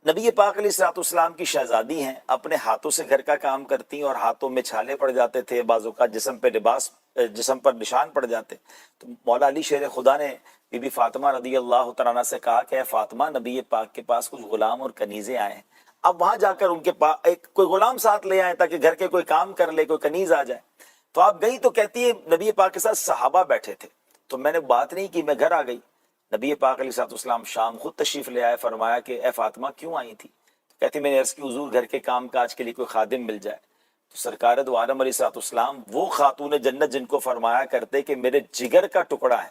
نبی پاک علیہ الصلوۃ والسلام کی شہزادی ہیں، اپنے ہاتھوں سے گھر کا کام کرتی ہیں اور ہاتھوں میں چھالے پڑ جاتے تھے، بعض اوقات جسم پر نشان پڑ جاتے. تو مولا علی شیر خدا نے بی بی فاطمہ رضی اللہ تعالیٰ عنہ سے کہا کہ اے فاطمہ، نبی پاک کے پاس کچھ غلام اور کنیزیں آئے ہیں، اب وہاں جا کر ان کے پاس کوئی غلام ساتھ لے آئے تاکہ گھر کے کوئی کام کر لے، کوئی کنیز آ جائے. تو آپ گئی تو کہتی ہے نبی پاک کے ساتھ صحابہ بیٹھے تھے، تو میں نے بات نہیں کی، میں گھر آ گئی. نبی پاک علیہ الصلوۃ والسلام شام خود تشریف لے آئے، فرمایا کہ اے فاطمہ کیوں آئی تھی؟ کہتی میں نے عرض کی حضور گھر کے کام کاج کے لیے کوئی خادم مل جائے. تو سرکار دو عالم علیہ الصلوۃ والسلام وہ خاتون جنت جن کو فرمایا کرتے کہ میرے جگر کا ٹکڑا ہے،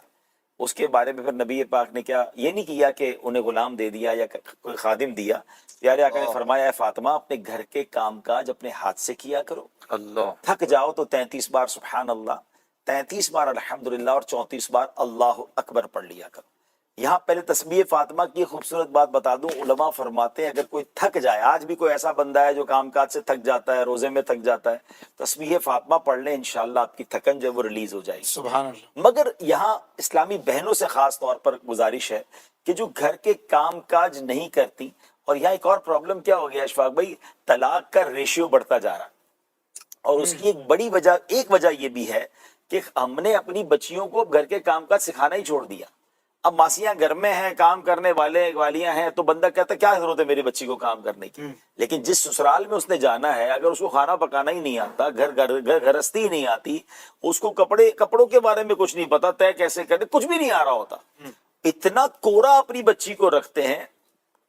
اس کے بارے میں پھر نبی پاک نے کیا یہ نہیں کیا کہ انہیں غلام دے دیا یا کوئی خادم دیا. پیارے آقا نے فرمایا اے فاطمہ اپنے گھر کے کام کاج اپنے ہاتھ سے کیا کرو. اللہ تھک جاؤ تو 33 بار سبحان اللہ، 33 بار الحمدللہ اور 34 بار اللہ اکبر پڑھ لیا کرو. یہاں پہلے تسبیح فاطمہ کی خوبصورت بات بتا دوں، علماء فرماتے ہیں اگر کوئی تھک جائے، آج بھی کوئی ایسا بندہ ہے جو کام کاج سے تھک جاتا ہے، روزے میں تھک جاتا ہے، تسبیح فاطمہ پڑھ لیں، انشاءاللہ آپ کی تھکن جو ہے وہ ریلیز ہو جائے گی. سبحان اللہ. مگر یہاں اسلامی بہنوں سے خاص طور پر گزارش ہے کہ جو گھر کے کام کاج نہیں کرتی. اور یہاں ایک اور پرابلم کیا ہو گیا اشفاق بھائی، طلاق کا ریشیو بڑھتا جا رہا، اور اس کی ایک بڑی وجہ، ایک وجہ یہ بھی ہے کہ ہم نے اپنی بچیوں کو گھر کے کام کاج سکھانا ہی چھوڑ دیا. اب ماسیاں گھر میں ہیں، کام کرنے والیاں ہیں، تو بندہ کہتا ہے کیا ضرورت ہے میری بچی کو کام کرنے کی. لیکن جس سسرال میں اس نے جانا ہے، اگر اس کو کھانا پکانا ہی نہیں آتا، گھرستی ہی نہیں آتی، اس کو کپڑوں کے بارے میں کچھ نہیں پتا، طے کیسے کرے کچھ بھی نہیں آ رہا ہوتا، اتنا کوڑا اپنی بچی کو رکھتے ہیں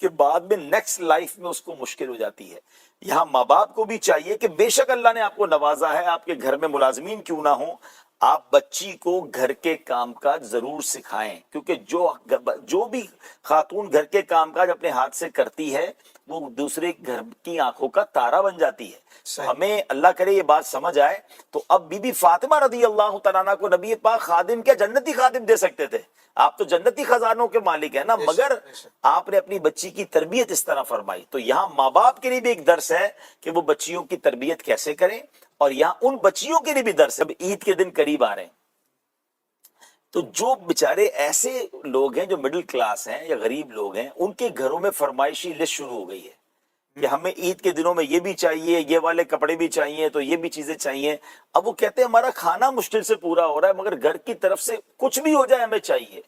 کہ بعد میں نیکسٹ لائف میں اس کو مشکل ہو جاتی ہے. یہاں ماں باپ کو بھی چاہیے کہ بے شک اللہ نے آپ کو نوازا ہے، آپ کے گھر میں ملازمین کیوں نہ ہوں، آپ بچی کو گھر کے کام کاج ضرور سکھائیں، کیونکہ جو بھی خاتون گھر کے کام کاج اپنے ہاتھ سے کرتی ہے وہ دوسرے گھر کی آنکھوں کا تارا بن جاتی ہے. ہمیں اللہ کرے یہ بات سمجھ آئے. تو اب بی بی فاطمہ رضی اللہ تعالیٰ عنہ کو نبی پاک خادم کیا جنتی خادم دے سکتے تھے، آپ تو جنتی خزانوں کے مالک ہیں نا، مگر آپ نے اپنی بچی کی تربیت اس طرح فرمائی. تو یہاں ماں باپ کے لیے بھی ایک درس ہے کہ وہ بچیوں کی تربیت کیسے کریں، اور یہاں ان بچیوں کے لیے بھی درس ہے. اب عید کے دن قریب آ رہے ہیں، تو جو بیچارے ایسے لوگ ہیں جو مڈل کلاس ہیں یا غریب لوگ ہیں، ان کے گھروں میں فرمائشی لسٹ شروع ہو گئی ہے کہ ہمیں عید کے دنوں میں یہ بھی چاہیے، یہ والے کپڑے بھی چاہیے، تو یہ بھی چیزیں چاہیے. اب وہ کہتے ہیں ہمارا کھانا مشکل سے پورا ہو رہا ہے، مگر گھر کی طرف سے کچھ بھی ہو جائے ہمیں چاہیے.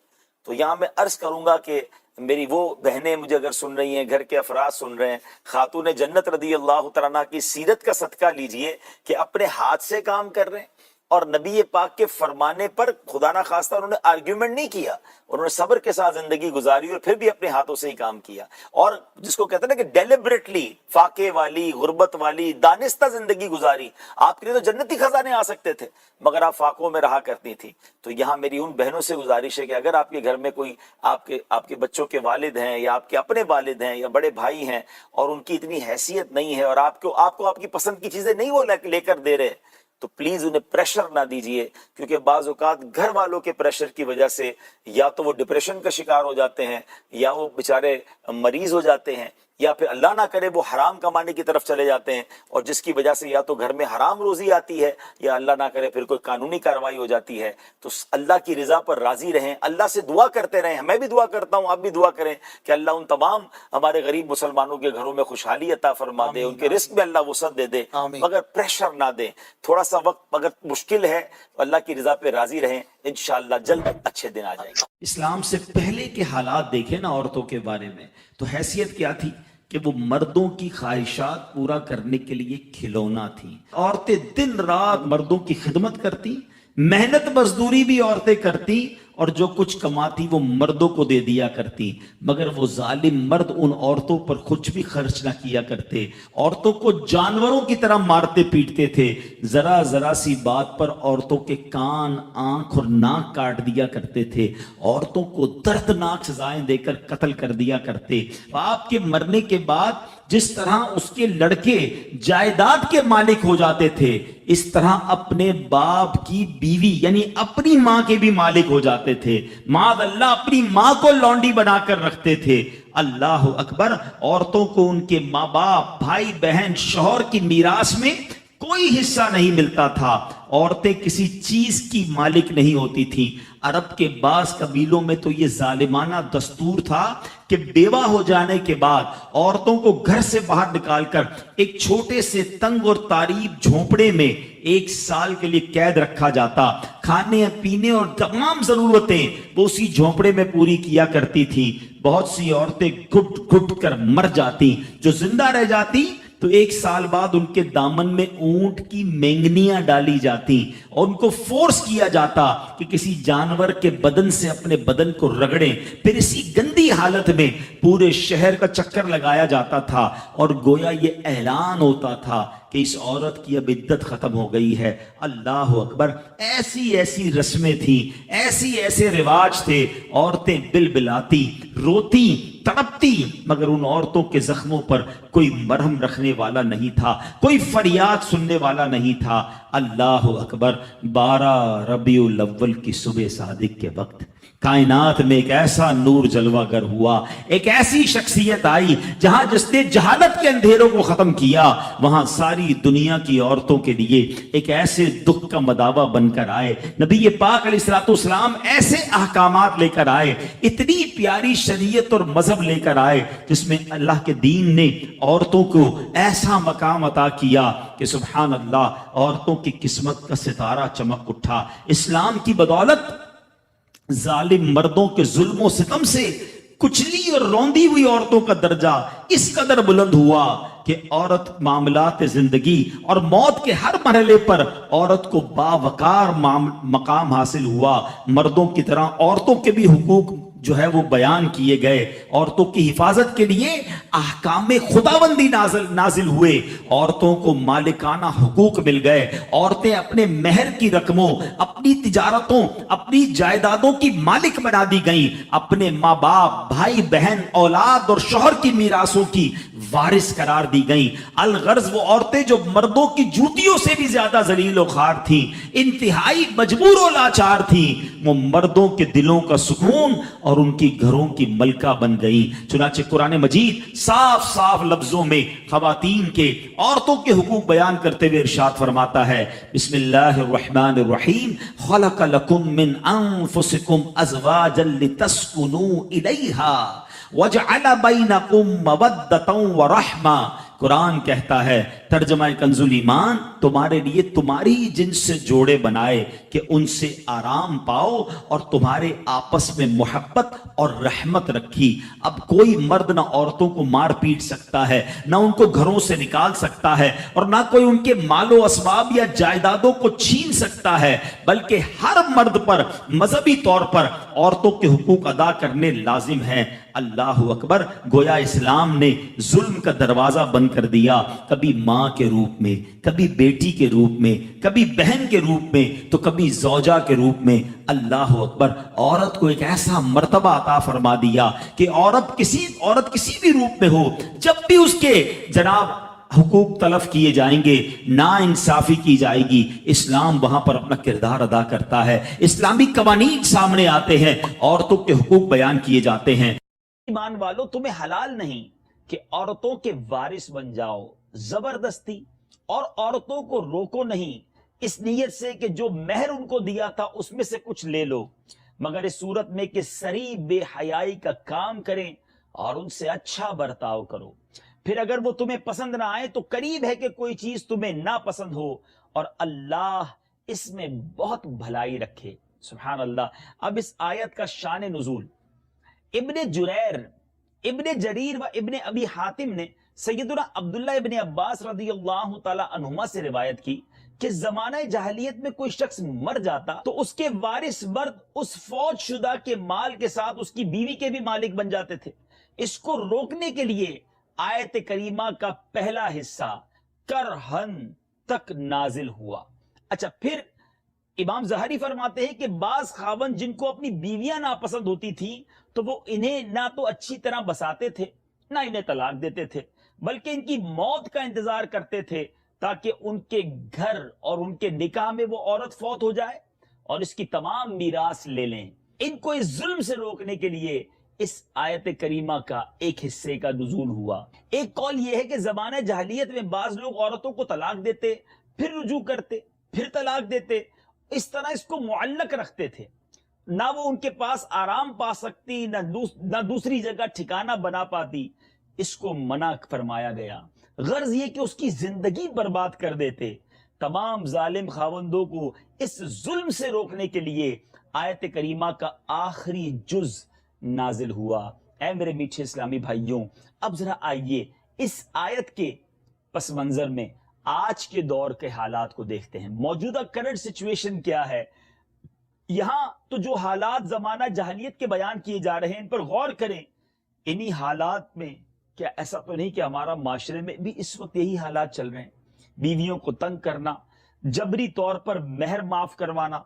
تو یہاں میں عرض کروں گا کہ میری وہ بہنیں مجھے اگر سن رہی ہیں، گھر کے افراد سن رہے ہیں، خاتون جنت رضی اللہ تعالیٰ عنہ کی سیرت کا صدقہ لیجئے کہ اپنے ہاتھ سے کام کر رہے ہیں، اور نبی پاک کے فرمانے پر خدا نہ خواستہ انہوں نے آرگیومنٹ نہیں کیا، انہوں نے صبر کے ساتھ زندگی گزاری اور پھر بھی اپنے ہاتھوں سے ہی کام کیا. اور جس کو کہتے ہیں نا کہ ڈیلیبریٹلی فاقے والی، غربت والی، دانستہ زندگی گزاری. آپ کے لیے تو جنتی خزانے آ سکتے تھے مگر آپ فاقوں میں رہا کرتی تھی. تو یہاں میری ان بہنوں سے گزارش ہے کہ اگر آپ کے گھر میں کوئی آپ کے بچوں کے والد ہیں یا آپ کے اپنے والد ہیں یا بڑے بھائی ہیں اور ان کی اتنی حیثیت نہیں ہے اور آپ کو آپ کی پسند کی چیزیں نہیں وہ لے کر دے رہے، تو پلیز انہیں پریشر نہ دیجئے، کیونکہ بعض اوقات گھر والوں کے پریشر کی وجہ سے یا تو وہ ڈپریشن کا شکار ہو جاتے ہیں، یا وہ بیچارے مریض ہو جاتے ہیں، یا پھر اللہ نہ کرے وہ حرام کمانے کی طرف چلے جاتے ہیں، اور جس کی وجہ سے یا تو گھر میں حرام روزی آتی ہے یا اللہ نہ کرے پھر کوئی قانونی کارروائی ہو جاتی ہے. تو اللہ کی رضا پر راضی رہیں، اللہ سے دعا کرتے رہیں. میں بھی دعا کرتا ہوں، آپ بھی دعا کریں کہ اللہ ان تمام ہمارے غریب مسلمانوں کے گھروں میں خوشحالی عطا فرما دے، ان کے رزق میں اللہ وسعت دے دے، مگر پریشر نہ دے. تھوڑا سا وقت اگر مشکل ہے تو اللہ کی رضا پہ راضی رہیں، انشاءاللہ جلد اچھے دن آ جائیں گے. اسلام سے پہلے کے حالات دیکھیں نا عورتوں کے بارے میں، تو حیثیت کیا تھی کہ وہ مردوں کی خواہشات پورا کرنے کے لیے کھلونا تھی. عورتیں دن رات مردوں کی خدمت کرتی، محنت مزدوری بھی عورتیں کرتی، اور جو کچھ کماتی وہ مردوں کو دے دیا کرتی. مگر وہ ظالم مرد ان عورتوں پر کچھ بھی خرچ نہ کیا کرتے، عورتوں کو جانوروں کی طرح مارتے پیٹتے تھے. ذرا ذرا سی بات پر عورتوں کے کان، آنکھ اور ناک کاٹ دیا کرتے تھے، عورتوں کو دردناک سزائیں دے کر قتل کر دیا کرتے. باپ کے مرنے کے بعد جس طرح اس کے لڑکے جائیداد کے مالک ہو جاتے تھے، اس طرح اپنے باپ کی بیوی یعنی اپنی ماں کے بھی مالک ہو جاتے تھے. معاذ اللہ اپنی ماں کو لونڈی بنا کر رکھتے تھے. اللہ اکبر. عورتوں کو ان کے ماں باپ، بھائی بہن، شوہر کی میراث میں کوئی حصہ نہیں ملتا تھا. عورتیں کسی چیز کی مالک نہیں ہوتی تھیں. عرب کے بعض قبیلوں میں تو یہ ظالمانہ دستور تھا کہ بیوہ ہو جانے کے بعد عورتوں کو گھر سے باہر نکال کر ایک چھوٹے سے تنگ اور تاریک جھونپڑے میں 1 سال کے لیے قید رکھا جاتا. کھانے پینے اور تمام ضرورتیں وہ اسی جھونپڑے میں پوری کیا کرتی تھی. بہت سی عورتیں گھٹ گھٹ کر مر جاتی. جو زندہ رہ جاتی تو 1 سال بعد ان کے دامن میں اونٹ کی مینگنیاں ڈالی جاتی اور ان کو فورس کیا جاتا کہ کسی جانور کے بدن سے اپنے بدن کو رگڑیں. پھر اسی گندی حالت میں پورے شہر کا چکر لگایا جاتا تھا اور گویا یہ اعلان ہوتا تھا کہ اس عورت کی اب عدت ختم ہو گئی ہے. اللہ اکبر. ایسی ایسی رسمیں تھیں, ایسے رواج تھے. عورتیں بلبلاتی, روتی, تڑپتی, مگر ان عورتوں کے زخموں پر کوئی مرہم رکھنے والا نہیں تھا, کوئی فریاد سننے والا نہیں تھا. اللہ اکبر. 12 ربیع الاول کی صبح صادق کے وقت کائنات میں ایک ایسا نور جلوہ گر ہوا, ایک ایسی شخصیت آئی جہاں جس نے جہالت کے اندھیروں کو ختم کیا, وہاں ساری دنیا کی عورتوں کے لیے ایک ایسے دکھ کا مداوا بن کر آئے. نبی پاک علیہ الصلوۃ والسلام ایسے احکامات لے کر آئے, اتنی پیاری شریعت اور مذہب لے کر آئے جس میں اللہ کے دین نے عورتوں کو ایسا مقام عطا کیا کہ سبحان اللہ, عورتوں کی قسمت کا ستارہ چمک اٹھا. اسلام کی بدولت ظالم مردوں کے ظلم و ستم سے کچلی اور روندی ہوئی عورتوں کا درجہ اس قدر بلند ہوا کہ عورت معاملات زندگی اور موت کے ہر مرحلے پر عورت کو باوقار مقام حاصل ہوا. مردوں کی طرح عورتوں کے بھی حقوق جو ہے وہ بیان کیے گئے. عورتوں کی حفاظت کے لیے احکام خداوندی نازل ہوئے. عورتوں کو مالکانہ حقوق مل گئے. عورتیں اپنے مہر کی رقموں, اپنی تجارتوں, اپنی جائیدادوں کی مالک بنا دی گئیں. اپنے ماں باپ, بھائی بہن, اولاد اور شوہر کی میراثوں کی وارث قرار دی گئیں. الغرض وہ عورتیں جو مردوں کی جوتیوں سے بھی زیادہ ذلیل و خوار تھیں, انتہائی مجبور و لاچار تھیں, وہ مردوں کے دلوں کا سکون اور ان کی گھروں کی ملکہ بن گئیں. چنانچہ قرآن مجید صاف صاف لفظوں میں خواتین کے, عورتوں کے حقوق بیان کرتے ہوئے ارشاد فرماتا ہے, بسم اللہ الرحمن الرحیم, خلق لکم من انفسکم ازواجا لتسکنوا الیہا وجعل بینکم مودۃ ورحمہ. قرآن کہتا ہے, ترجمہ کنز الایمان, تمہارے لیے تمہاری جنس سے جوڑے بنائے کہ ان سے آرام پاؤ اور تمہارے آپس میں محبت اور رحمت رکھی. اب کوئی مرد نہ عورتوں کو مار پیٹ سکتا ہے, نہ ان کو گھروں سے نکال سکتا ہے, اور نہ کوئی ان کے مال و اسباب یا جائیدادوں کو چھین سکتا ہے, بلکہ ہر مرد پر مذہبی طور پر عورتوں کے حقوق ادا کرنے لازم ہیں. اللہ اکبر. گویا اسلام نے ظلم کا دروازہ بند کر دیا, کبھی ماں کے روپ میں, کبھی بیٹی کے روپ میں, کبھی بہن کے روپ میں, تو کبھی زوجہ کے روپ میں. اللہ اکبر. عورت کو ایک ایسا مرتبہ عطا فرما دیا کہ عورت کسی بھی روپ میں ہو, جب بھی اس کے جناب حقوق تلف کیے جائیں گے, نا انصافی کی جائے گی, اسلام وہاں پر اپنا کردار ادا کرتا ہے. اسلامی قوانین سامنے آتے ہیں, عورتوں کے حقوق بیان کیے جاتے ہیں. ایمان والو, تمہیں حلال نہیں کہ عورتوں کے وارث بن جاؤ زبردستی, اور عورتوں کو روکو نہیں اس نیت سے کہ جو مہر ان کو دیا تھا اس میں سے کچھ لے لو, مگر اس صورت میں کہ صریح بے حیائی کا کام کریں اور ان سے اچھا برتاؤ کرو. پھر اگر وہ تمہیں پسند نہ آئے تو قریب ہے کہ کوئی چیز تمہیں نہ پسند ہو, اور اللہ اس میں بہت بھلائی رکھے. سبحان اللہ. اب اس آیت کا شان نزول ابن جریر و ابن ابی حاتم نے سیدنا عبداللہ ابن عباس رضی اللہ تعالی عنہما سے روایت کی کہ زمانہ جاہلیت میں کوئی شخص مر جاتا تو اس کے وارث مرد اس فوت شدہ کے مال کے ساتھ اس کی بیوی کے بھی مالک بن جاتے تھے. اس کو روکنے کے لیے آیت کریمہ کا پہلا حصہ کرہن تک نازل ہوا. اچھا, پھر امام زہری فرماتے ہیں کہ بعض خاوند جن کو اپنی بیویاں ناپسند ہوتی تھیں تو وہ انہیں نہ تو اچھی طرح بساتے تھے نہ انہیں طلاق دیتے تھے, بلکہ ان کی موت کا انتظار کرتے تھے تاکہ ان کے گھر اور ان کے نکاح میں وہ عورت فوت ہو جائے اور اس کی تمام میراث لے لیں. ان کو اس ظلم سے روکنے کے لیے اس آیت کریمہ کا ایک حصے کا نزول ہوا. ایک قول یہ ہے کہ زمانہ جاہلیت میں بعض لوگ عورتوں کو طلاق دیتے, پھر رجوع کرتے، پھر طلاق دیتے. اس طرح اس کو معلق رکھتے تھے. نہ وہ ان کے پاس آرام پا سکتی، نہ دوسری جگہ ٹھکانہ بنا پاتی. اس کو منع فرمایا گیا. غرض یہ کہ اس کی زندگی برباد کر دیتے. تمام ظالم خاوندوں کو اس ظلم سے روکنے کے لیے آیت کریمہ کا آخری جز نازل ہوا. اے میرے میٹھے اسلامی بھائیوں، اب ذرا آئیے اس آیت کے پس منظر میں آج کے دور کے حالات کو دیکھتے ہیں. موجودہ کرنٹ سچویشن کیا ہے؟ یہاں تو جو حالات زمانہ جاہلیت کے بیان کیے جا رہے ہیں ان پر غور کریں. انہی حالات میں کیا ایسا تو نہیں کہ ہمارا معاشرے میں بھی اس وقت یہی حالات چل رہے ہیں؟ بیویوں کو تنگ کرنا، جبری طور پر مہر معاف کروانا،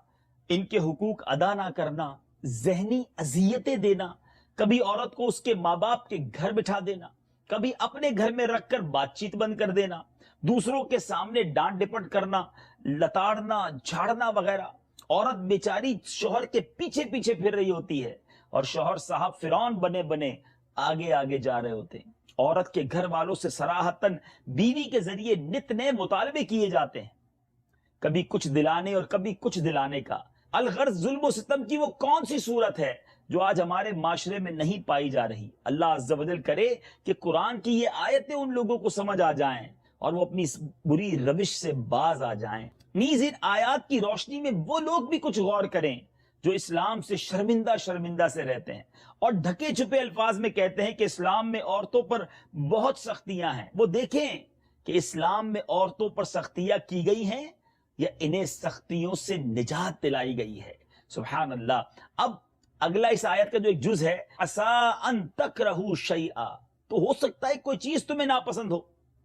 ان کے حقوق ادا نہ کرنا، ذہنی اذیتیں دینا، کبھی عورت کو اس کے ماں باپ کے گھر بٹھا دینا، کبھی اپنے گھر میں رکھ کر بات چیت بند کر دینا، دوسروں کے سامنے ڈانٹ ڈپٹ کرنا، لتاڑنا، جھاڑنا وغیرہ. عورت بیچاری شوہر کے پیچھے پیچھے پھر رہی ہوتی ہے اور شوہر صاحب فرعون بنے بنے آگے آگے جا رہے ہوتے ہیں. عورت کے گھر والوں سے صراحتاً بیوی کے ذریعے نت نئے مطالبے کیے جاتے ہیں، کبھی کچھ دلانے اور کبھی کچھ دلانے کا. الغرض ظلم و ستم کی وہ کون سی صورت ہے جو آج ہمارے معاشرے میں نہیں پائی جا رہی؟ اللہ عز و جل کرے کہ قرآن کی یہ آیتیں ان لوگوں کو سمجھ آ جائیں اور وہ اپنی اس بری روش سے باز آ جائیں. نیز ان آیات کی روشنی میں وہ لوگ بھی کچھ غور کریں جو اسلام سے شرمندہ سے رہتے ہیں اور ڈھکے چھپے الفاظ میں کہتے ہیں کہ اسلام میں عورتوں پر بہت سختیاں ہیں. وہ دیکھیں کہ اسلام میں عورتوں پر سختیاں کی گئی ہیں یا انہیں سختیوں سے نجات دلائی گئی ہے. سبحان اللہ. اب اگلا اس آیت کا جو ایک جز ہے، عَسَىٰ أَن تَكْرَهُوا شَيْئًا، تو ہو سکتا ہے کوئی چیز تمہیں ناپسند ہو.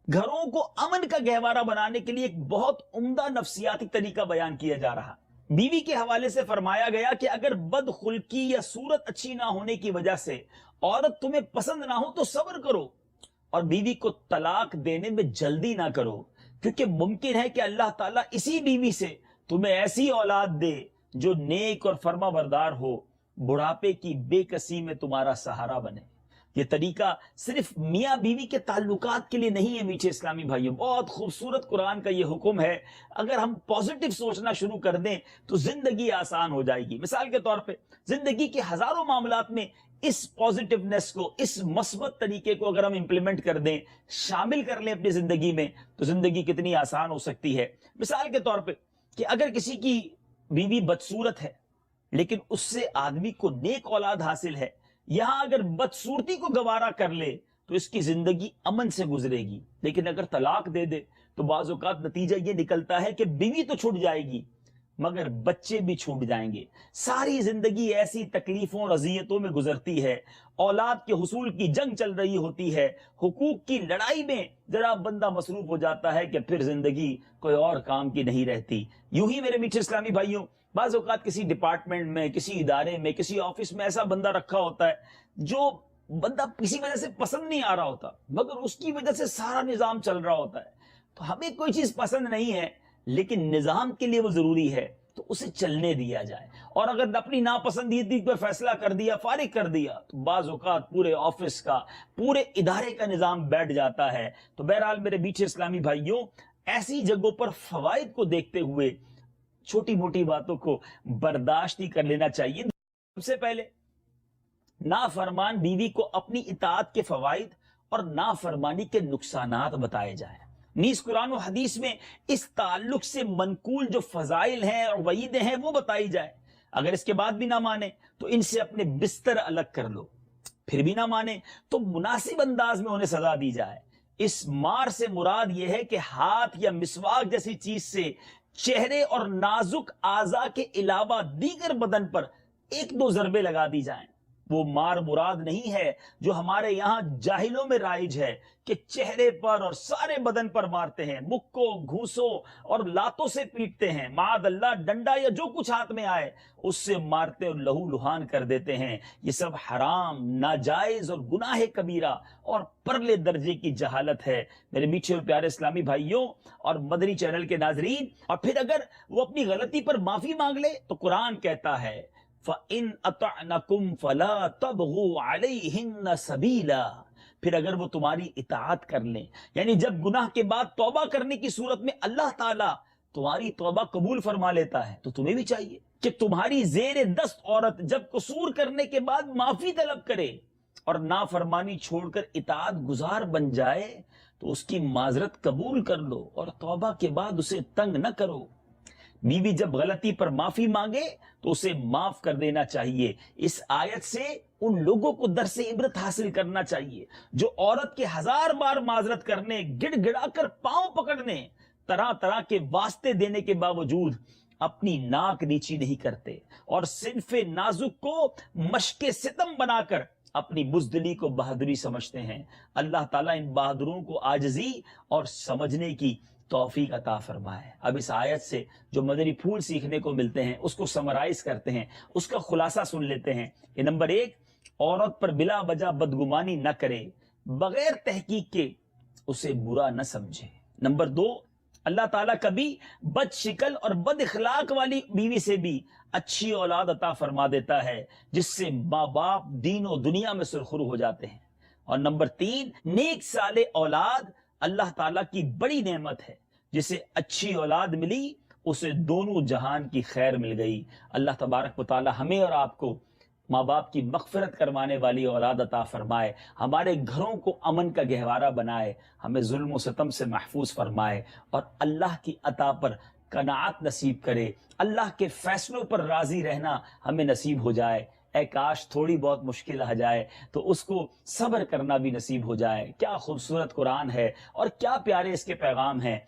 گھروں کو امن کا گہوارہ بنانے کے لیے ایک بہت عمدہ نفسیاتی طریقہ بیان کیا جا رہا. بیوی کے حوالے سے فرمایا گیا کہ اگر بد خلقی یا صورت اچھی نہ ہونے کی وجہ سے عورت تمہیں پسند نہ ہو تو صبر کرو اور بیوی کو طلاق دینے میں جلدی نہ کرو، کیونکہ ممکن ہے کہ اللہ تعالیٰ اسی بیوی سے تمہیں ایسی اولاد دے جو نیک اور فرما بردار ہو، بڑھاپے کی بے کسی میں تمہارا سہارا بنے. یہ طریقہ صرف میاں بیوی کے تعلقات کے لیے نہیں ہے میٹھے اسلامی بھائیوں. بہت خوبصورت قرآن کا یہ حکم ہے. اگر ہم پازیٹیو سوچنا شروع کر دیں تو زندگی آسان ہو جائے گی. مثال کے طور پہ زندگی کے ہزاروں معاملات میں اس پازیٹیونیس کو، اس مثبت طریقے کو اگر ہم امپلیمنٹ کر دیں، شامل کر لیں اپنی زندگی میں، تو زندگی کتنی آسان ہو سکتی ہے. مثال کے طور پہ کہ اگر کسی کی بیوی بدصورت ہے لیکن اس سے آدمی کو نیک اولاد حاصل ہے، یہاں اگر بدصورتی کو گوارا کر لے تو اس کی زندگی امن سے گزرے گی. لیکن اگر طلاق دے دے تو بعض اوقات نتیجہ یہ نکلتا ہے کہ بیوی تو چھوٹ جائے گی مگر بچے بھی چھوٹ جائیں گے. ساری زندگی ایسی تکلیفوں اور اذیتوں میں گزرتی ہے. اولاد کے حصول کی جنگ چل رہی ہوتی ہے، حقوق کی لڑائی میں ذرا بندہ مصروف ہو جاتا ہے کہ پھر زندگی کوئی اور کام کی نہیں رہتی. یوں ہی میرے میٹھے اسلامی بھائیوں، بعض اوقات کسی ڈپارٹمنٹ میں، کسی ادارے میں، کسی آفس میں ایسا بندہ رکھا ہوتا ہے جو بندہ کسی وجہ سے پسند نہیں آ رہا ہوتا مگر اس کی وجہ سے سارا نظام چل رہا ہوتا ہے. تو ہمیں کوئی چیز پسند نہیں ہے لیکن نظام کے لیے وہ ضروری ہے تو اسے چلنے دیا جائے. اور اگر اپنی ناپسندیدگی پر فیصلہ کر دیا، فارغ کر دیا، تو بعض اوقات پورے آفس کا، پورے ادارے کا نظام بیٹھ جاتا ہے. تو بہرحال میرے میٹھے اسلامی بھائیوں، ایسی جگہوں پر فوائد کو دیکھتے ہوئے چھوٹی موٹی باتوں کو برداشت ہی کر لینا چاہیے. سب سے پہلے نافرمان بیوی کو اپنی اطاعت کے فوائد اور نافرمانی کے نقصانات بتائے جائیں. نیز قرآن و حدیث میں اس تعلق سے منقول جو فضائل ہیں اور وعیدیں ہیں وہ بتائی جائے. اگر اس کے بعد بھی نہ مانے تو ان سے اپنے بستر الگ کر لو. پھر بھی نہ مانے تو مناسب انداز میں انہیں سزا دی جائے. اس مار سے مراد یہ ہے کہ ہاتھ یا مسواک جیسی چیز سے چہرے اور نازک اعضاء کے علاوہ دیگر بدن پر ایک دو ضربے لگا دی جائیں. وہ مار مراد نہیں ہے جو ہمارے یہاں جاہلوں میں رائج ہے کہ چہرے پر اور سارے بدن پر مارتے ہیں، مکوں، گھوسوں اور لاتوں سے پیٹتے ہیں، معاذ اللہ ڈنڈا یا جو کچھ ہاتھ میں آئے اس سے مارتے اور لہو لہان کر دیتے ہیں. یہ سب حرام، ناجائز اور گناہ کبیرہ اور پرلے درجے کی جہالت ہے میرے میٹھے اور پیارے اسلامی بھائیوں اور مدنی چینل کے ناظرین. اور پھر اگر وہ اپنی غلطی پر معافی مانگ لے تو قرآن کہتا ہے فَإِنْ أَطَعْنَكُمْ فَلَا تَبْغُوا عَلَيْهِنَّ سَبِيلًا، پھر اگر وہ تمہاری اطاعت کر لیں، یعنی جب گناہ کے بعد توبہ کرنے کی صورت میں اللہ تعالیٰ تمہاری توبہ قبول فرما لیتا ہے، تو تمہیں بھی چاہیے کہ تمہاری زیر دست عورت جب قصور کرنے کے بعد معافی طلب کرے اور نافرمانی چھوڑ کر اطاعت گزار بن جائے تو اس کی معذرت قبول کر لو اور توبہ کے بعد اسے تنگ نہ کرو۔ بیوی جب غلطی پر معافی مانگے تو اسے معاف کر دینا چاہیے۔ اس آیت سے ان لوگوں کو درس عبرت حاصل کرنا چاہیے جو عورت کے 1000 بار معذرت کرنے، گڑ گڑا کر پاؤں پکڑنے، طرح طرح کے واسطے دینے کے باوجود اپنی ناک نیچی نہیں کرتے اور صنف نازک کو مشق ستم بنا کر اپنی بزدلی کو بہادری سمجھتے ہیں۔ اللہ تعالیٰ ان بہادروں کو عاجزی اور سمجھنے کی توفیق عطا فرمائے۔ اب اس آیت سے جو مدنی پھول سیکھنے کو ملتے ہیں اس کو سمرائز کرتے ہیں، اس کا خلاصہ سن لیتے ہیں کہ نمبر 1، عورت پر بلا وجہ بدگمانی نہ کرے، بغیر تحقیق کے اسے برا نہ سمجھے۔ نمبر 2، اللہ تعالیٰ کبھی بد شکل اور بد اخلاق والی بیوی سے بھی اچھی اولاد عطا فرما دیتا ہے جس سے ماں باپ دین و دنیا میں سرخرو ہو جاتے ہیں۔ اور نمبر 3، نیک صالح اولاد اللہ تعالیٰ کی بڑی نعمت ہے، جسے اچھی اولاد ملی اسے دونوں جہان کی خیر مل گئی۔ اللہ تبارک و تعالیٰ ہمیں اور آپ کو ماں باپ کی مغفرت کروانے والی اولاد عطا فرمائے، ہمارے گھروں کو امن کا گہوارہ بنائے، ہمیں ظلم و ستم سے محفوظ فرمائے اور اللہ کی عطا پر قناعت نصیب کرے، اللہ کے فیصلوں پر راضی رہنا ہمیں نصیب ہو جائے۔ اے کاش تھوڑی بہت مشکل آ جائے تو اس کو صبر کرنا بھی نصیب ہو جائے۔ کیا خوبصورت قرآن ہے اور کیا پیارے اس کے پیغام ہیں۔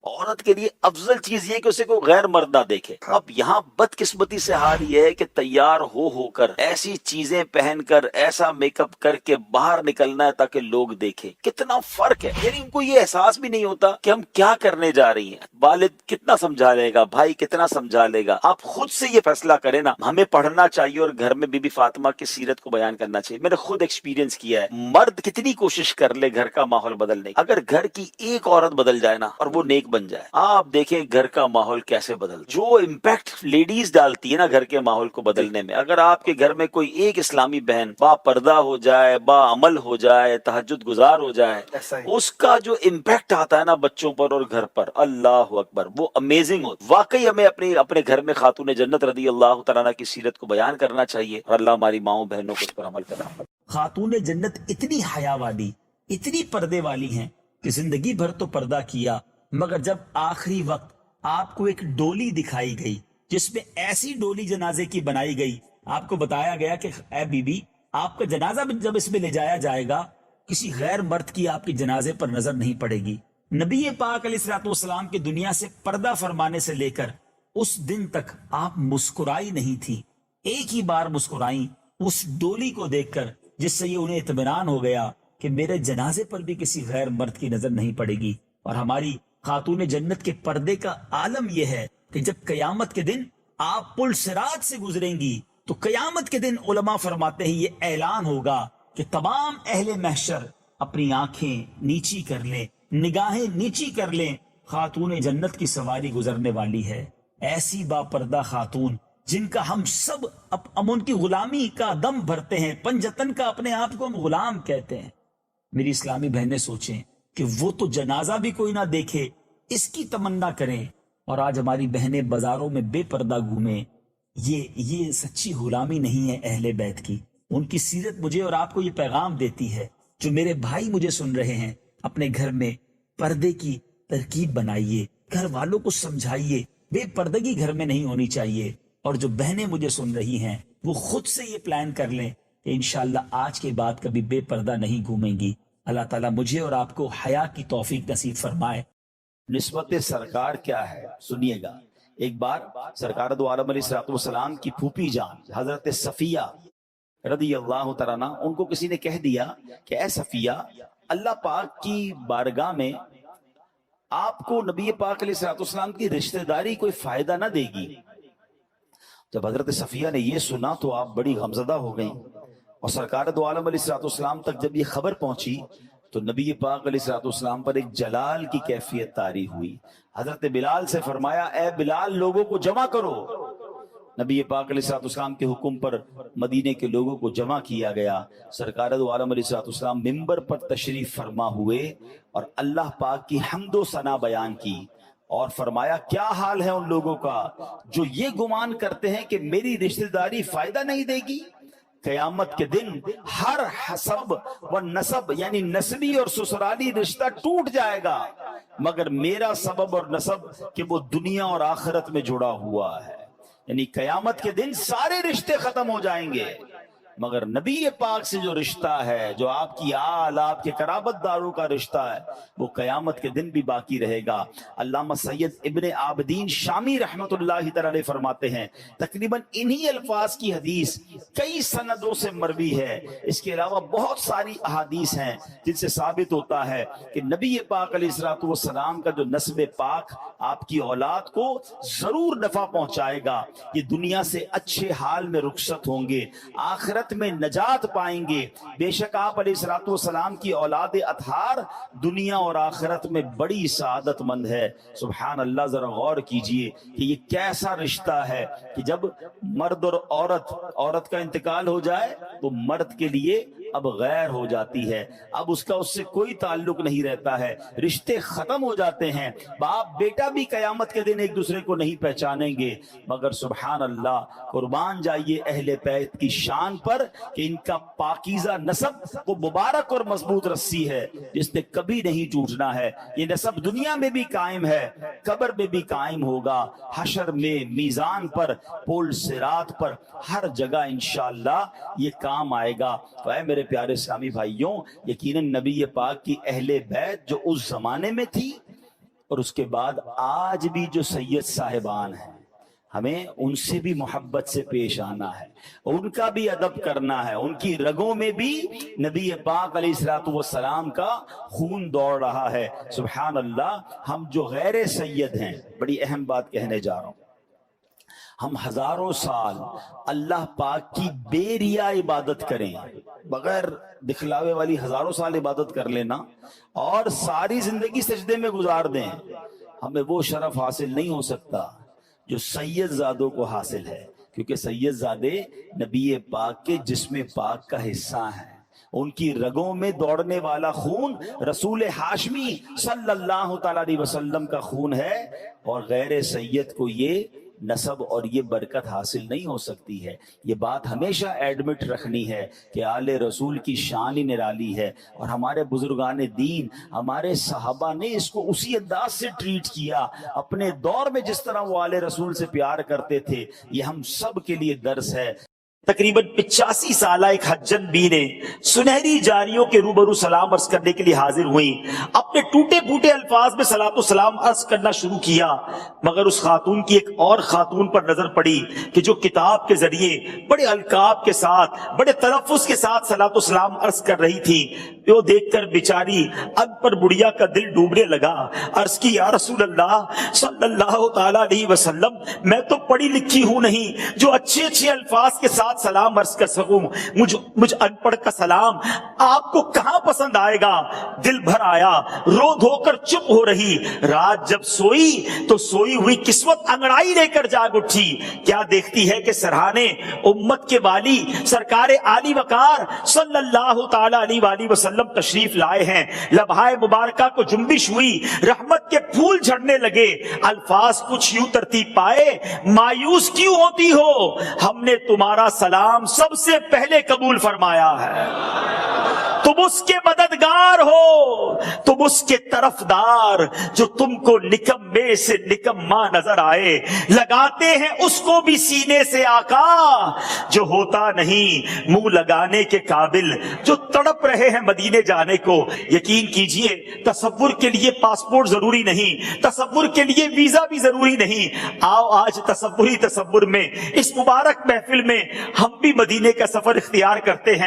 عورت کے لیے افضل چیز یہ کہ اسے کوئی غیر مرد نہ دیکھے۔ اب یہاں بدقسمتی سے حال یہ ہے کہ تیار ہو کر ایسی چیزیں پہن کر ایسا میک اپ کر کے باہر نکلنا ہے تاکہ لوگ دیکھیں۔ کتنا فرق ہے، یعنی ان کو یہ احساس بھی نہیں ہوتا کہ ہم کیا کرنے جا رہی ہیں۔ والد کتنا سمجھا لے گا، بھائی کتنا سمجھا لے گا، آپ خود سے یہ فیصلہ کریں نا۔ ہمیں پڑھنا چاہیے اور گھر میں بی بی فاطمہ کی سیرت کو بیان کرنا چاہیے۔ میں نے خود ایکسپیرینس کیا ہے، مرد کتنی کوشش کر لے گھر کا ماحول بدلنے کی، اگر گھر کی ایک عورت بدل جائے نا اور وہ نیک بن جائے، آپ دیکھیں گھر کا ماحول کیسے بدل، جو امپیکٹ لیڈیز ڈالتی ہے نا گھر کے ماحول کو بدلنے میں۔ اگر آپ کے گھر میں کوئی ایک اسلامی بہن با پردہ ہو جائے، با عمل ہو جائے، تہجد گزار ہو جائے، اس کا جو امپیکٹ آتا ہے نا بچوں پر اور گھر پر، اللہ اکبر، وہ امیزنگ ہوتا۔ واقعی ہمیں اپنے گھر میں خاتون جنت رضی اللہ تعالیٰ کی سیرت کو بیان کرنا چاہیے اور اللہ ہماری ماؤں بہنوں کو اس پر عمل کرنا۔ خاتون جنت اتنی حیا والی، اتنی پردے والی ہیں کہ زندگی بھر تو پردہ کیا، مگر جب آخری وقت آپ کو ایک ڈولی دکھائی گئی جس میں ایسی ڈولی جنازے کی بنائی گئی، آپ کو بتایا گیا کہ اے بی بی، آپ کا جنازہ جب اس میں لے جایا جائے گا کسی غیر مرد کی آپ کے جنازے پر نظر نہیں پڑے گی۔ نبی پاک علیہ الصلوۃ والسلام کی دنیا سے پردہ فرمانے سے لے کر اس دن تک آپ مسکرائی نہیں تھی، ایک ہی بار مسکرائی اس ڈولی کو دیکھ کر، جس سے یہ انہیں اطمینان ہو گیا کہ میرے جنازے پر بھی کسی غیر مرد کی نظر نہیں پڑے گی۔ اور ہماری خاتون جنت کے پردے کا عالم یہ ہے کہ جب قیامت کے دن آپ پل صراط سے گزریں گی تو قیامت کے دن علماء فرماتے ہیں یہ اعلان ہوگا کہ تمام اہل محشر اپنی آنکھیں نیچی کر لیں، نگاہیں نیچی کر لیں، خاتون جنت کی سواری گزرنے والی ہے۔ ایسی با پردہ خاتون جن کا ہم سب ہم ان کی غلامی کا دم بھرتے ہیں، پنجتن کا اپنے آپ کو ہم غلام کہتے ہیں۔ میری اسلامی بہنیں سوچیں کہ وہ تو جنازہ بھی کوئی نہ دیکھے، اس کی تمنا کریں، اور آج ہماری بہنیں بازاروں میں بے پردہ گھومیں۔ یہ سچی غلامی نہیں ہے اہل بیت کی۔ ان کی سیرت مجھے اور آپ کو یہ پیغام دیتی ہے۔ جو میرے بھائی مجھے سن رہے ہیں، اپنے گھر میں پردے کی ترکیب بنائیے، گھر والوں کو سمجھائیے بے پردگی گھر میں نہیں ہونی چاہیے۔ اور جو بہنیں مجھے سن رہی ہیں وہ خود سے یہ پلان کر لیں کہ انشاءاللہ آج کے بعد کبھی بے پردہ نہیں گھومیں گی۔ اللہ تعالیٰ مجھے اور آپ کو حیا کی توفیق نصیب فرمائے۔ نسبت سرکار کیا ہے سنیے گا۔ ایک بار سرکار دو عالم علیہ الصلوۃ والسلام کی پھوپھی جان حضرت صفیہ رضی اللہ تعالیٰ عنہ، ان کو کسی نے کہہ دیا کہ اے صفیہ، اللہ پاک کی بارگاہ میں آپ کو نبی پاک علیہ الصلوۃ والسلام کی رشتہ داری کوئی فائدہ نہ دے گی۔ جب حضرت صفیہ نے یہ سنا تو آپ بڑی غمزدہ ہو گئیں، اور سرکار دو عالم علیہ الصلوۃ والسلام تک جب یہ خبر پہنچی تو نبی پاک علیہ الصلوۃ والسلام پر ایک جلال کی کیفیت طاری ہوئی۔ حضرت بلال سے فرمایا اے بلال، لوگوں کو جمع کرو۔ نبی پاک علیہ السلام کے حکم پر مدینے کے لوگوں کو جمع کیا گیا. سرکار دو عالم علیہ السلام ممبر پر تشریف فرما ہوئے اور اللہ پاک کی حمد و ثنا بیان کی اور فرمایا کیا حال ہے ان لوگوں کا جو یہ گمان کرتے ہیں کہ میری رشتہ داری فائدہ نہیں دے گی. قیامت کے دن ہر حسب و نسب یعنی نسبی اور سسرالی رشتہ ٹوٹ جائے گا مگر میرا سبب اور نسب کہ وہ دنیا اور آخرت میں جڑا ہوا ہے. یعنی قیامت کے دن سارے رشتے ختم ہو جائیں گے مگر نبی پاک سے جو رشتہ ہے، جو آپ کی آل، آپ کے قرابت داروں کا رشتہ ہے، وہ قیامت کے دن بھی باقی رہے گا. علامہ سید ابن عابدین شامی رحمت اللہ تعالی فرماتے ہیں تقریباً انہی الفاظ کی حدیث کئی سندوں سے مروی ہے. اس کے علاوہ بہت ساری احادیث ہیں جن سے ثابت ہوتا ہے کہ نبی پاک علیہ السلام کا جو نسب پاک آپ کی اولاد کو ضرور نفع پہنچائے گا. یہ دنیا سے اچھے حال میں رخصت ہوں گے، آخرت میں نجات پائیں گے. بے شک آپ علیہ السلام کی اولاد اطہار دنیا اور آخرت میں بڑی سعادت مند ہے. سبحان اللہ، ذرا غور کیجئے کہ یہ کیسا رشتہ ہے کہ جب مرد اور عورت کا انتقال ہو جائے تو مرد کے لیے اب غیر ہو جاتی ہے، اب اس کا اس سے کوئی تعلق نہیں رہتا ہے، رشتے ختم ہو جاتے ہیں. باپ بیٹا بھی قیامت کے دن ایک دوسرے کو نہیں پہچانیں گے مگر سبحان اللہ، قربان جائیے اہل بیت کی شان پر کہ ان کا پاکیزہ نسب وہ مبارک اور مضبوط رسی ہے جس نے کبھی نہیں ٹوٹنا ہے. یہ نسب دنیا میں بھی قائم ہے، قبر میں بھی قائم ہوگا، حشر میں، میزان پر، پول صراط پر، ہر جگہ انشاءاللہ یہ کام آئے گا. تو اے میرے پیارے اسلامی بھائیوں، یقیناً نبی پاک کی اہل بیت جو اس زمانے میں تھی اور اس کے بعد آج بھی جو سید صاحبان ہیں، ہمیں ان سے بھی محبت سے پیش آنا ہے، ان کا بھی ادب کرنا ہے. ان کی رگوں میں بھی نبی پاک علیہ السلام کا خون دوڑ رہا ہے. سبحان اللہ. ہم جو غیر سید ہیں، بڑی اہم بات کہنے جا رہا ہوں، ہم ہزاروں سال اللہ پاک کی بے ریا عبادت کریں، بغیر دکھلاوے والی ہزاروں سال عبادت کر لینا اور ساری زندگی سجدے میں گزار دیں، ہمیں وہ شرف حاصل نہیں ہو سکتا جو سید زادوں کو حاصل ہے. کیونکہ سید زادے نبی پاک کے جسم پاک کا حصہ ہیں، ان کی رگوں میں دوڑنے والا خون رسول ہاشمی صلی اللہ تعالی علیہ وسلم کا خون ہے اور غیر سید کو یہ نسب اور یہ برکت حاصل نہیں ہو سکتی ہے. یہ بات ہمیشہ ایڈمٹ رکھنی ہے کہ آل رسول کی شان ہی نرالی ہے اور ہمارے بزرگان دین، ہمارے صحابہ نے اس کو اسی انداز سے ٹریٹ کیا. اپنے دور میں جس طرح وہ آل رسول سے پیار کرتے تھے، یہ ہم سب کے لیے درس ہے. تقریباً 85 سالہ ایک حجن بی نے سنہری جاریوں کے روبرو سلام عرض کرنے کے لیے حاضر ہوئیں. اپنے ٹوٹے پھوٹے الفاظ میں صلاۃ و سلام عرض کرنا شروع کیا مگر اس خاتون کی ایک اور خاتون پر نظر پڑی کہ جو کتاب کے ذریعے بڑے القاب کے ساتھ، بڑے تلفظ کے ساتھ صلاۃ و سلام عرض کر رہی تھی. وہ دیکھ کر بیچاری ان پر بڑھیا کا دل ڈوبنے لگا. عرض کی یا رسول اللہ صلی اللہ تعالی علیہ وسلم، میں تو پڑھی لکھی ہوں نہیں جو اچھے اچھے الفاظ کے ساتھ سلام عرض کر سکوں. مجھ ان پڑھ کا سلام آپ کو کہاں پسند آئے گا؟ دل بھر آیا، رو دھو کر چپ ہو رہی. رات جب سوئی تو سوئی ہوئی قسمت انگڑائی لے کر جاگ اٹھی. کیا دیکھتی ہے کہ سرہانے امت کے والی سرکار عالی وقار صلی اللہ تعالی علیہ وآلہ وسلم تشریف لائے ہیں. لبہائے مبارکہ کو جنبش ہوئی، رحمت کے پھول جھڑنے لگے. الفاظ کچھ یوں ترتیب پائے، مایوس کیوں ہوتی ہو؟ ہم نے تمہارا سلام سب سے پہلے قبول فرمایا ہے. تم اس کے مددگار ہو، تم اس کے طرفدار جو تم کو نکمے سے نکما نظر آئے. لگاتے ہیں اس کو بھی سینے سے آقا جو ہوتا نہیں منہ لگانے کے قابل، جو تڑپ رہے ہیں مدینے جانے کو. یقین کیجئے تصور کے لیے پاسپورٹ ضروری نہیں، تصور کے لیے ویزا بھی ضروری نہیں. آؤ آج تصور میں اس مبارک محفل میں ہم بھی مدینے کا سفر اختیار کرتے ہیں.